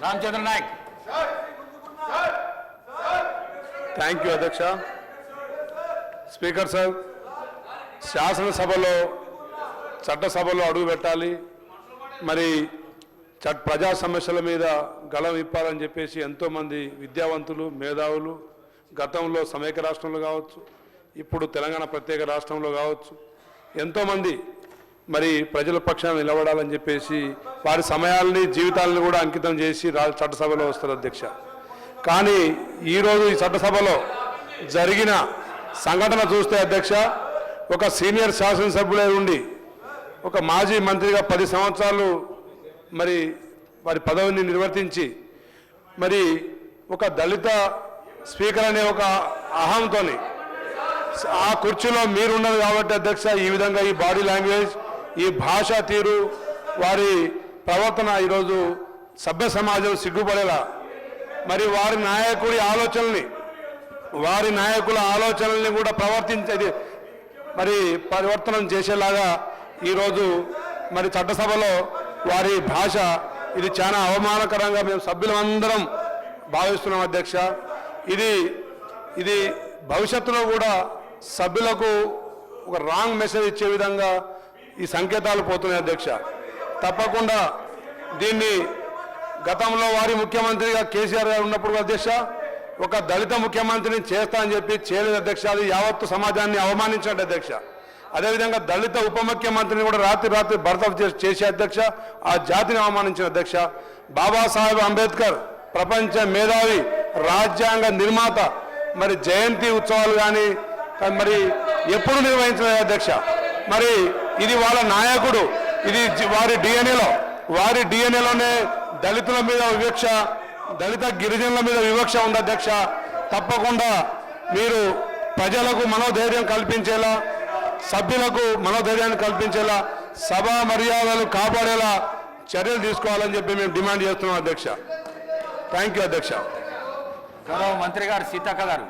Ramachandra Naik. Thank you అధ్యక్ష. Speaker sir, శాసనసభలో చట్టసభలో అడుగు పెట్టాలి, మరి ప్రజా సమస్యల మీద గళం ఇప్పాలని చెప్పేసి ఎంతోమంది విద్యావంతులు మేధావులు గతంలో సమైక్య రాష్ట్రంలో కావచ్చు, ఇప్పుడు తెలంగాణ ప్రత్యేక రాష్ట్రంలో కావచ్చు, ఎంతోమంది మరి ప్రజల పక్షాన నిలబడాలని చెప్పేసి వారి సమయాల్ని జీవితాలను కూడా అంకితం చేసి చట్టసభలో వస్తారు అధ్యక్ష. కానీ ఈరోజు ఈ చట్టసభలో జరిగిన సంఘటన చూస్తే అధ్యక్ష, ఒక సీనియర్ శాసనసభ్యులై ఉండి ఒక మాజీ మంత్రిగా 10 సంవత్సరాలు మరి వారి పదవిని నిర్వర్తించి మరి ఒక దళిత స్పీకర్ అనే ఒక అహంతో ఆ కుర్చీలో మీరున్నది కాబట్టి అధ్యక్ష, ఈ విధంగా ఈ బాడీ లాంగ్వేజ్, ఈ భాషా తీరు, వారి ప్రవర్తన ఈరోజు సభ్య సమాజం సిగ్గుపడేలా, మరి వారి నాయకుల ఆలోచనల్ని కూడా మరి పరివర్తనం చేసేలాగా ఈరోజు మరి చట్టసభలో వారి భాష ఇది చాలా అవమానకరంగా మేము సభ్యులందరం భావిస్తున్నాం అధ్యక్ష. ఇది భవిష్యత్తులో కూడా సభ్యులకు ఒక రాంగ్ మెసేజ్ ఇచ్చే విధంగా ఈ సంకేతాలు పోతున్నాయి అధ్యక్ష. తప్పకుండా దీన్ని గతంలో వారి ముఖ్యమంత్రిగా కేసీఆర్ గారు ఉన్నప్పుడు అధ్యక్ష, ఒక దళిత ముఖ్యమంత్రిని చేస్తా అని చెప్పి చేయలేదు అధ్యక్ష. అది యావత్తు సమాజాన్ని అవమానించినట్టు అధ్యక్ష. అదేవిధంగా దళిత ఉప ముఖ్యమంత్రిని కూడా రాత్రి బర్తరఫ్ చేసే అధ్యక్ష, ఆ జాతిని అవమానించిన అధ్యక్ష. బాబాసాహెబ్ అంబేద్కర్ ప్రపంచ మేధావి, రాజ్యాంగ నిర్మాత, మరి జయంతి ఉత్సవాలు కానీ మరి ఎప్పుడు నిర్వహించలేదు అధ్యక్ష. మరి ఇది వాళ్ళ నాయకుడు, ఇది వారి డిఎన్ఏలోనే దళితుల మీద వివక్ష, దళిత గిరిజనుల మీద వివక్ష ఉంది అధ్యక్ష. తప్పకుండా మీరు ప్రజలకు మనోధైర్యం కల్పించేలా, సభ్యులకు మనోధైర్యాన్ని కల్పించేలా, సభా మర్యాదలు కాపాడేలా చర్యలు తీసుకోవాలని చెప్పి మేము డిమాండ్ చేస్తున్నాం అధ్యక్ష. థ్యాంక్ యూ అధ్యక్ష. గౌరవ మంత్రి గారు సీతక్క గారు.